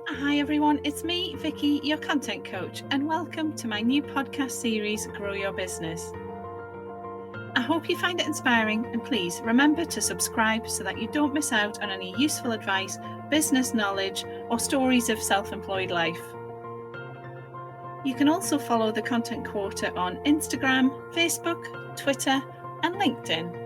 Hi everyone, it's me, Vicky, your content coach, and welcome to my new podcast series, Grow Your Business. I hope you find it inspiring, and please remember to subscribe so that you don't miss out on any useful advice, business knowledge, or stories of self-employed life. You can also follow the Content Quarter on Instagram, Facebook, Twitter, and LinkedIn.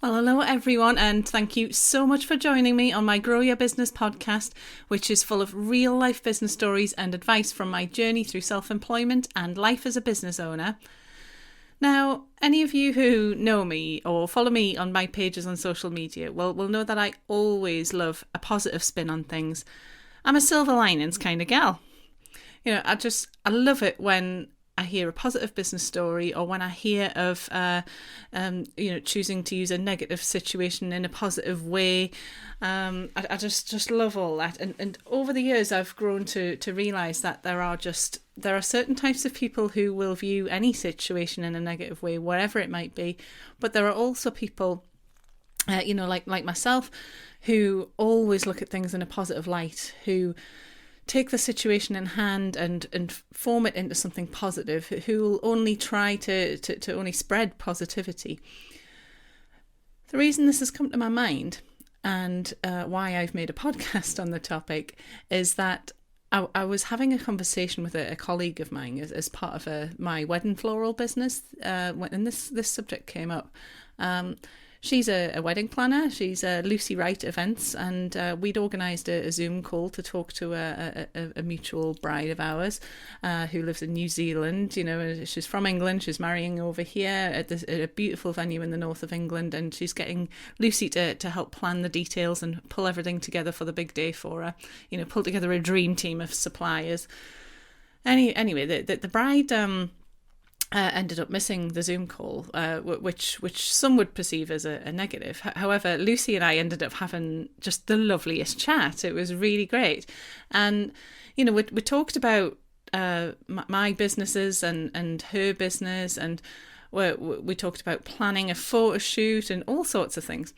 Well, hello everyone, and thank you so much for joining me on my Grow Your Business podcast, which is full of real life business stories and advice from my journey through self-employment and life as a business owner. Now, any of you who know me or follow me on my pages on social media will know that I always love a positive spin on things. I'm a silver linings kind of gal. You know, I love it when I hear a positive business story, or when I hear of, choosing to use a negative situation in a positive way. I just love all that. And over the years, I've grown to realise that there are certain types of people who will view any situation in a negative way, whatever it might be. But there are also people, like myself, who always look at things in a positive light, who take the situation in hand and form it into something positive, who will only try to only spread positivity. The reason this has come to my mind, and why I've made a podcast on the topic, is that I was having a conversation with a colleague of mine as part of my wedding floral business, and this subject came up. She's a wedding planner. She's Lucy Wright Events, and we'd organised a Zoom call to talk to a mutual bride of ours who lives in New Zealand. You know, she's from England. She's marrying over here at a beautiful venue in the north of England, and she's getting Lucy to help plan the details and pull everything together for the big day for her. You know, pull together a dream team of suppliers. Anyway, the bride ended up missing the Zoom call, which some would perceive as a negative. However, Lucy and I ended up having just the loveliest chat. It was really great. And, you know, we talked about my businesses and her business, and we talked about planning a photo shoot and all sorts of things.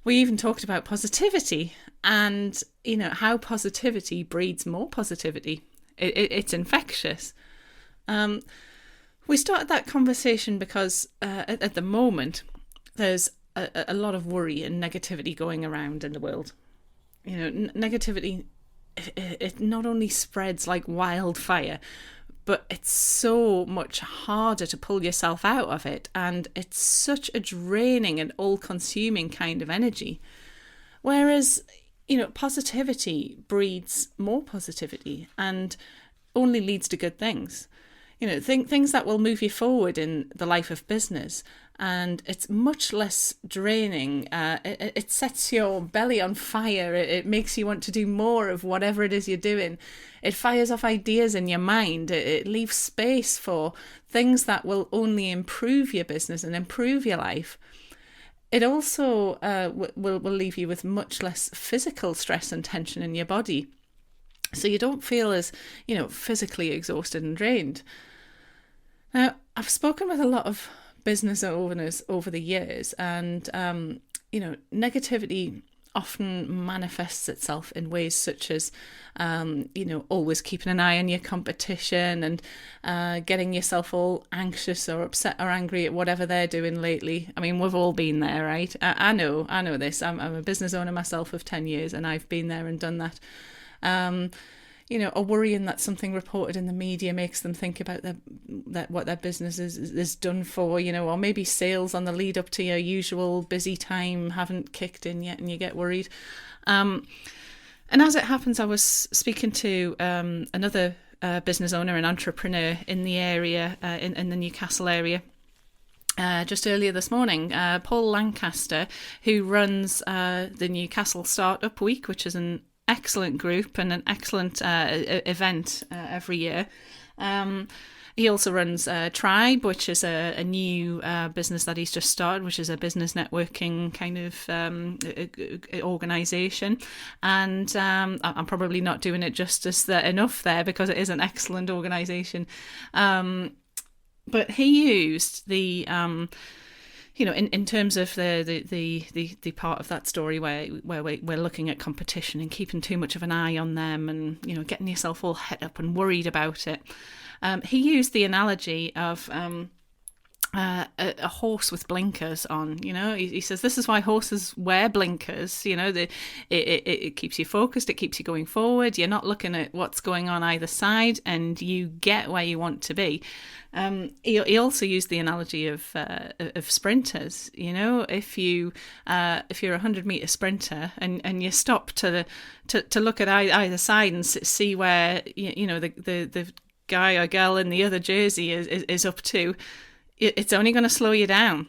We even talked about positivity and, you know, how positivity breeds more positivity. It's infectious. We started that conversation because at the moment there's a lot of worry and negativity going around in the world. You know, negativity, it not only spreads like wildfire, but it's so much harder to pull yourself out of it, and it's such a draining and all-consuming kind of energy. Whereas, you know, positivity breeds more positivity and only leads to good things. You know, things that will move you forward in the life of business, and it's much less draining. It sets your belly on fire. It makes you want to do more of whatever it is you're doing. It fires off ideas in your mind. It leaves space for things that will only improve your business and improve your life. It also will leave you with much less physical stress and tension in your body, so you don't feel as, you know, physically exhausted and drained. Now, I've spoken with a lot of business owners over the years, and, you know, negativity often manifests itself in ways such as, you know, always keeping an eye on your competition and getting yourself all anxious or upset or angry at whatever they're doing lately. I mean, we've all been there, right? I know this. I'm a business owner myself of 10 years, and I've been there and done that. You know, or worrying that something reported in the media makes them think about what their business is done for, you know, or maybe sales on the lead up to your usual busy time haven't kicked in yet and you get worried. And as it happens, I was speaking to another business owner and entrepreneur in the area, in the Newcastle area, just earlier this morning, Paul Lancaster, who runs the Newcastle Startup Week, which is an excellent group and an excellent event every year. He also runs Trybe, which is a new business that he's just started, which is a business networking kind of organisation. And I'm probably not doing it justice enough there, because it is an excellent organisation. But he used the in terms of the part of that story where we're looking at competition and keeping too much of an eye on them, and getting yourself all het up and worried about it, he used the analogy of a horse with blinkers on. He says this is why horses wear blinkers. It keeps you focused, it keeps you going forward, you're not looking at what's going on either side, and you get where you want to be. He also used the analogy of sprinters. If you're a 100-meter sprinter and you stop to look at either side and see where the guy or girl in the other jersey is up to, it's only going to slow you down.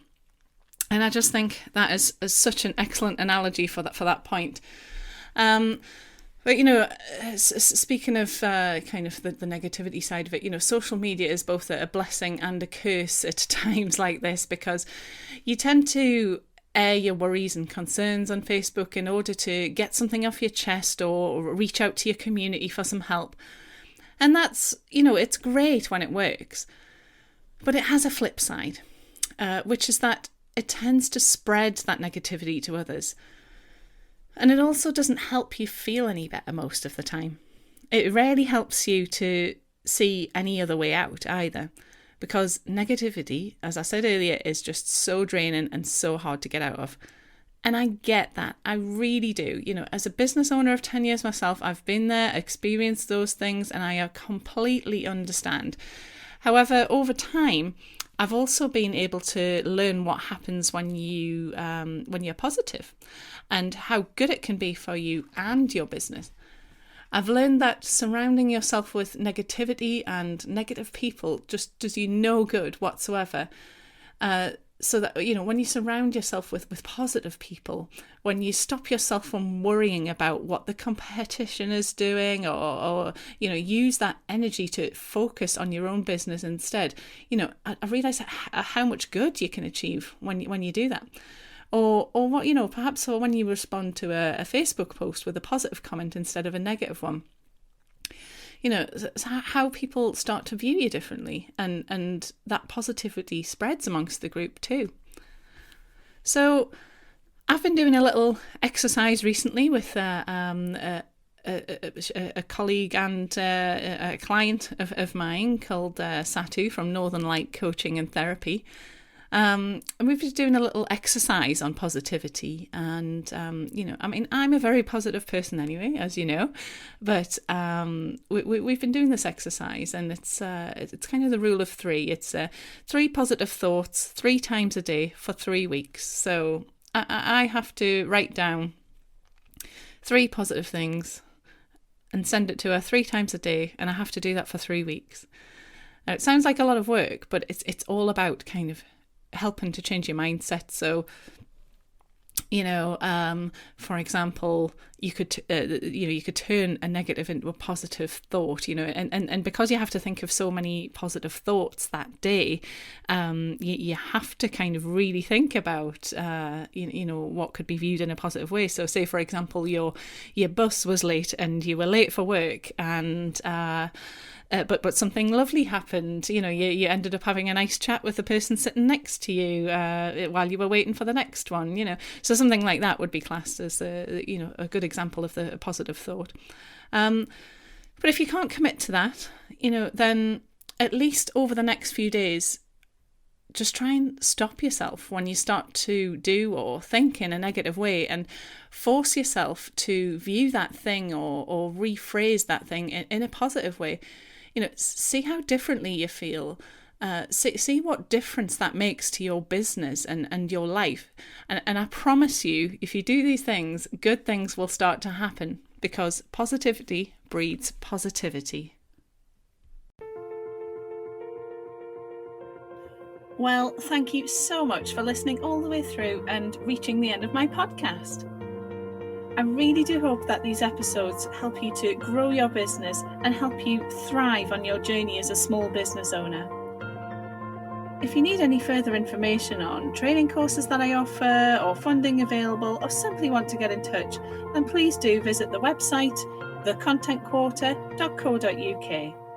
And I just think that is such an excellent analogy for that point. But speaking of kind of the negativity side of it, social media is both a blessing and a curse at times like this, because you tend to air your worries and concerns on Facebook in order to get something off your chest or reach out to your community for some help. And that's, it's great when it works. But it has a flip side, which is that it tends to spread that negativity to others. And it also doesn't help you feel any better most of the time. It rarely helps you to see any other way out either, because negativity, as I said earlier, is just so draining and so hard to get out of. And I get that. I really do. As a business owner of 10 years myself, I've been there, experienced those things, and I completely understand. However, over time, I've also been able to learn what happens when you're positive, and how good it can be for you and your business. I've learned that surrounding yourself with negativity and negative people just does you no good whatsoever. So that, when you surround yourself with positive people, when you stop yourself from worrying about what the competition is doing, or use that energy to focus on your own business instead, I realise how much good you can achieve when you do that. Or what, perhaps when you respond to a Facebook post with a positive comment instead of a negative one. How people start to view you differently, and that positivity spreads amongst the group too. So I've been doing a little exercise recently with a colleague and a client of mine called Satu from Northern Light Coaching and Therapy. And we've been doing a little exercise on positivity, and I'm a very positive person anyway, as you know, but we've been doing this exercise, and it's kind of the rule of 3. It's 3 positive thoughts 3 times a day for 3 weeks. So I have to write down 3 positive things and send it to her 3 times a day, and I have to do that for 3 weeks. Now, it sounds like a lot of work, but it's all about kind of helping to change your mindset. So, for example, you could turn a negative into a positive thought, and because you have to think of so many positive thoughts that day, you have to kind of really think about, what could be viewed in a positive way. So say, for example, your bus was late and you were late for work, and but something lovely happened. You ended up having a nice chat with the person sitting next to you while you were waiting for the next one. So something like that would be classed as a good example of the positive thought. But if you can't commit to that, then at least over the next few days, just try and stop yourself when you start to do or think in a negative way, and force yourself to view that thing or rephrase that thing in a positive way. See how differently you feel. See what difference that makes to your business and your life. And I promise you, if you do these things, good things will start to happen, because positivity breeds positivity. Well, thank you so much for listening all the way through and reaching the end of my podcast. I really do hope that these episodes help you to grow your business and help you thrive on your journey as a small business owner. If you need any further information on training courses that I offer, or funding available, or simply want to get in touch, then please do visit the website, thecontentquarter.co.uk.